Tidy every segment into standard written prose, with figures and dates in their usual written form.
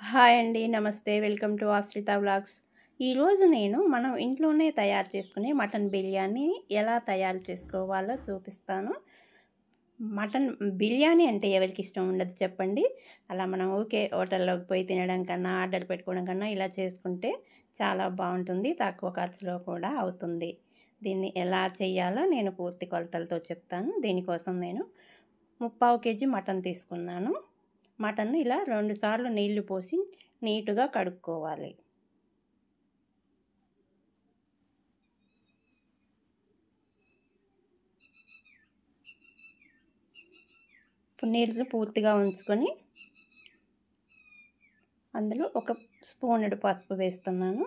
Hi అండి. నమస్తే. Welcome to ఆశ్రిత వ్లాగ్స్. ఈరోజు నేను మనం ఇంట్లోనే తయారు చేసుకునే మటన్ బిర్యానీ ఎలా తయారు చేసుకోవాలో చూపిస్తాను. మటన్ బిర్యానీ అంటే ఎవరికి ఇష్టం ఉండదు చెప్పండి. అలా మనం ఊకే హోటల్లోకి పోయి తినడం కన్నా, ఆర్డర్ పెట్టుకోవడం కన్నా ఇలా చేసుకుంటే చాలా బావుంటుంది. తక్కువ ఖర్చులో కూడా అవుతుంది. దీన్ని ఎలా చేయాలో నేను పూర్తి కొలతలతో చెప్తాను. దీనికోసం నేను 3/4 కేజీ మటన్ తీసుకున్నాను. మటన్‌ను ఇలా 2 సార్లు నీళ్లు పోసి నీట్‌గా కడుక్కోవాలి. ఇప్పుడు నీళ్ళు పూర్తిగా ఉంచుకొని అందులో ఒక స్పూనుడు పసుపు వేస్తున్నాను.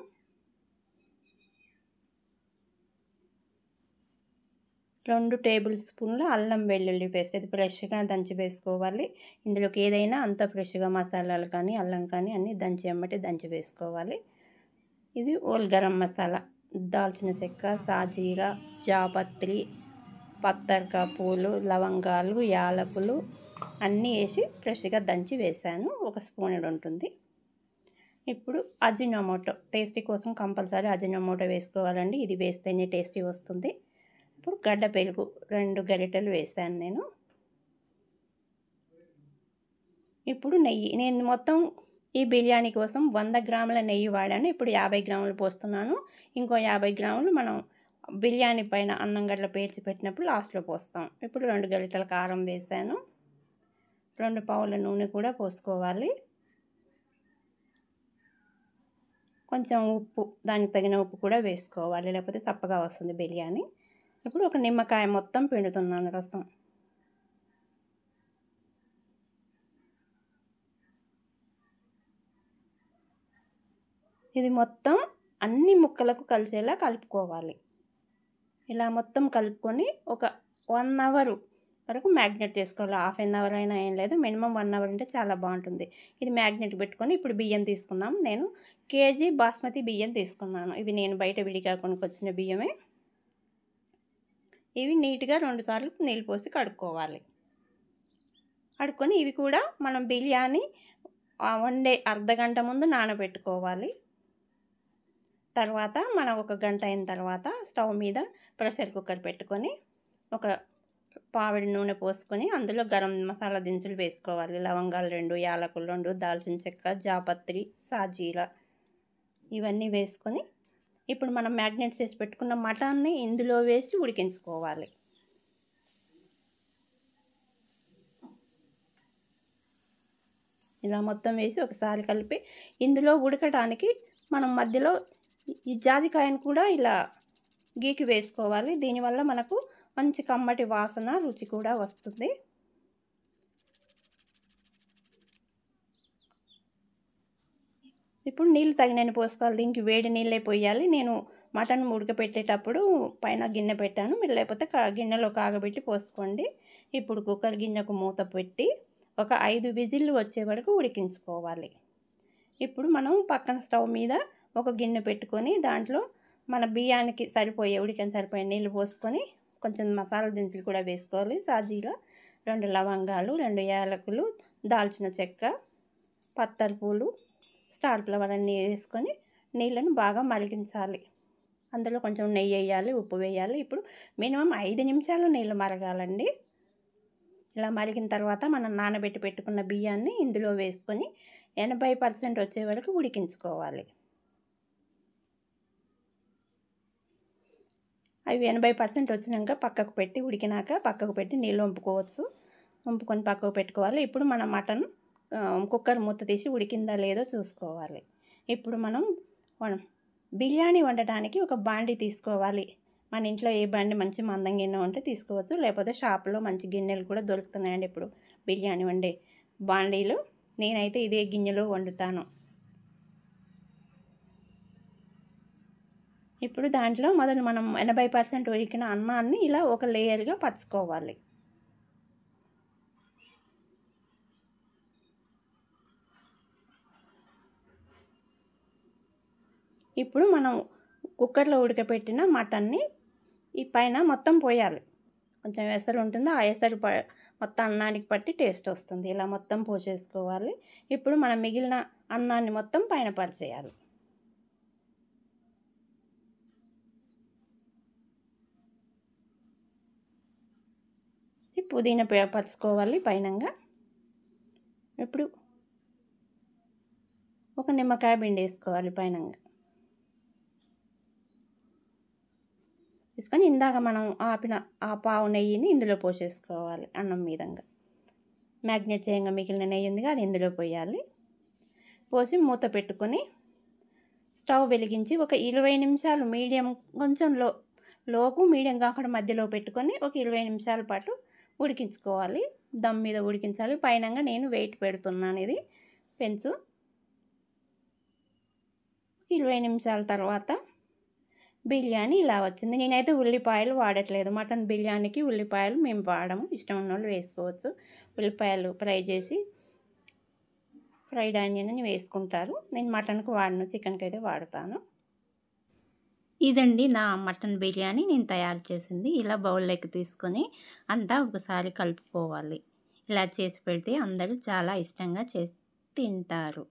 2 టేబుల్ స్పూన్ల అల్లం వెల్లుల్లి పేస్ట్. ఇది ఫ్రెష్‌గా దంచి వేసుకోవాలి. ఇందులోకి ఏదైనా అంత ఫ్రెష్‌గా మసాలాలు కానీ, అల్లం కానీ అన్నీ దంచి ఎమ్మటే దంచి వేసుకోవాలి. ఇది హోల్ గరం మసాలా, దాల్చిన చెక్క, సాజీరా, జాపత్రి, పత్తర్కా పూలు, లవంగాలు, యాలకులు అన్నీ వేసి ఫ్రెష్‌గా దంచి వేశాను. ఒక స్పూనుడు ఉంటుంది. ఇప్పుడు అజినోమోటో టేస్టీ కోసం కంపల్సరీ అజినోమోటో వేసుకోవాలండి. ఇది వేస్తేనే టేస్టీ వస్తుంది. ఇప్పుడు గడ్డ పెరుగు 2 గరిటెలు వేశాను నేను. ఇప్పుడు నెయ్యి నేను మొత్తం ఈ బిర్యానీ కోసం 100 గ్రాముల నెయ్యి వాడాను. ఇప్పుడు 50 గ్రాములు పోస్తున్నాను. ఇంకో 50 గ్రాములు మనం బిర్యానీ పైన అన్నం గట్ల పేర్చి పెట్టినప్పుడు లాస్ట్‌లో పోస్తాం. ఇప్పుడు 2 గరిటెల కారం వేశాను. 2 పావుల నూనె కూడా పోసుకోవాలి. కొంచెం ఉప్పు, దానికి తగిన ఉప్పు కూడా వేసుకోవాలి. లేకపోతే చప్పగా వస్తుంది బిర్యానీ. ఇప్పుడు ఒక నిమ్మకాయ మొత్తం పిండుతున్నాను రసం. ఇది మొత్తం అన్ని ముక్కలకు కలిసేలా కలుపుకోవాలి. ఇలా మొత్తం కలుపుకొని ఒక 1 అవర్ వరకు మ్యాగ్నేట్ చేసుకోవాలి. హాఫ్ ఎన్ అవర్ అయినా ఏం లేదు. మినిమమ్ 1 అవర్ ఉంటే చాలా బాగుంటుంది. ఇది మ్యాగ్నేట్ పెట్టుకొని ఇప్పుడు బియ్యం తీసుకుందాం. నేను కేజీ బాస్మతి బియ్యం తీసుకున్నాను. ఇవి నేను బయట విడిగా కొనుక్కొచ్చిన బియ్యమే. ఇవి నీట్‌గా 2 సార్లు నీళ్ళు పోసి కడుక్కోవాలి. కడుక్కొని ఇవి కూడా మనం బిర్యానీ వండే అర్ధగంట ముందు నానబెట్టుకోవాలి. తర్వాత మనం ఒక గంట అయిన తర్వాత స్టవ్ మీద ప్రెషర్ కుక్కర్ పెట్టుకొని ఒక పావిడి నూనె పోసుకొని అందులో గరం మసాలా దినుసులు వేసుకోవాలి. లవంగాలు 2, యాలకులు 2, దాల్చిన చెక్క, జాపత్రి, సాజీరా ఇవన్నీ వేసుకొని ఇప్పుడు మనం మ్యాగ్నేట్ చేసి పెట్టుకున్న మటన్ని ఇందులో వేసి ఉడికించుకోవాలి. ఇలా మొత్తం వేసి ఒకసారి కలిపి ఇందులో ఉడకడానికి మనం మధ్యలో ఈ జాజికాయను కూడా ఇలా గీకి వేసుకోవాలి. దీనివల్ల మనకు మంచి కమ్మటి వాసన, రుచి కూడా వస్తుంది. ఇప్పుడు నీళ్ళు తగినన్ని పోసుకోవాలి. దీనికి వేడి నీళ్ళే పోయాలి. నేను మటన్ ఉడకపెట్టేటప్పుడు పైన గిన్నె పెట్టాను. మీరు లేకపోతే గిన్నెలో కాగబెట్టి పోసుకోండి. ఇప్పుడు కుక్కర్ గిన్నెకు మూత పెట్టి ఒక 5 విజిల్లు వచ్చే వరకు ఉడికించుకోవాలి. ఇప్పుడు మనం పక్కన స్టవ్ మీద ఒక గిన్నె పెట్టుకొని దాంట్లో మన బియ్యానికి సరిపోయే ఉడికని సరిపోయే నీళ్ళు పోసుకొని కొంచెం మసాలా దినుసులు కూడా వేసుకోవాలి. సాజీరా, 2 లవంగాలు, 2 యాలకులు, దాల్చిన చెక్క, పత్తర్ పూలు, స్టార్ ఫ్లవర్ అన్నీ వేసుకొని నీళ్ళను బాగా మరిగించాలి. అందులో కొంచెం నెయ్యి వేయాలి, ఉప్పు వేయాలి. ఇప్పుడు మినిమం 5 నిమిషాలు నీళ్ళు మరగాలండి. ఇలా మరిగిన తర్వాత మనం నానబెట్టి పెట్టుకున్న బియ్యాన్ని ఇందులో వేసుకొని 80% వచ్చే వరకు ఉడికించుకోవాలి. అవి 80% వచ్చినాక పక్కకు పెట్టి ఉడికినాక పక్కకు పెట్టి నీళ్ళు వంపుకోవచ్చు. వంపుకొని పక్కకు పెట్టుకోవాలి. ఇప్పుడు మన మటన్ కుక్కర్ మూత తీసి ఉడికిందా లేదో చూసుకోవాలి. ఇప్పుడు మనం బిర్యానీ వండటానికి ఒక బాండీ తీసుకోవాలి. మన ఇంట్లో ఏ బాండీ మంచి మందం గిన్నె ఉంటే తీసుకోవచ్చు. లేకపోతే షాపులో మంచి గిన్నెలు కూడా దొరుకుతున్నాయండి ఇప్పుడు బిర్యానీ వండే బాండీలు. నేనైతే ఇదే గిన్నెలో వండుతాను. ఇప్పుడు దాంట్లో మొదలు మనం 80% ఉడికిన అన్నాన్ని ఇలా ఒక లేయర్గా పరుచుకోవాలి. ఇప్పుడు మనం కుక్కర్లో ఉడకపెట్టిన మటన్ని ఈ పైన మొత్తం పోయాలి. కొంచెం ఎసరు ఉంటుంది. ఆ ఎసరు మొత్తం అన్నానికి పట్టి టేస్ట్ వస్తుంది. ఇలా మొత్తం పోసేసుకోవాలి. ఇప్పుడు మనం మిగిలిన అన్నాన్ని మొత్తం పైన పరిచేయాలి. పుదీనా పరుచుకోవాలి పైనంగా. ఇప్పుడు ఒక నిమ్మకాయ పిండేసుకోవాలి పైనంగా. తీసుకొని ఇందాక మనం ఆపిన ఆ పావు నెయ్యిని ఇందులో పోసేసుకోవాలి అన్నం మీదంగా. మ్యాగ్నేట్ చేయంగా మిగిలిన నెయ్యి ఉందిగా అది ఇందులో పోయాలి. పోసి మూత పెట్టుకొని స్టవ్ వెలిగించి ఒక 20 నిమిషాలు మీడియం కొంచెం లోకు మీడియం కాకుండా మధ్యలో పెట్టుకొని ఒక 20 నిమిషాల పాటు ఉడికించుకోవాలి. దమ్ మీద ఉడికించాలి. పైనంగా నేను వెయిట్ పెడుతున్నాను. ఇది పెంచు 20 నిమిషాల తర్వాత బిర్యానీ ఇలా వచ్చింది. నేనైతే ఉల్లిపాయలు వాడట్లేదు. మటన్ బిర్యానీకి ఉల్లిపాయలు మేము వాడము. ఇష్టం ఉన్నోళ్ళు వేసుకోవచ్చు. ఉల్లిపాయలు ఫ్రై చేసి ఫ్రైడ్ ఆనియన్ వేసుకుంటారు. నేను మటన్కి వాడను, చికెన్కి అయితే వాడతాను. ఇదండి నా మటన్ బిర్యానీ నేను తయారు చేసింది. ఇలా బౌల్లోకి తీసుకొని అంతా ఒకసారి కలుపుకోవాలి. ఇలా చేసి పెడితే అందరూ చాలా ఇష్టంగా తింటారు.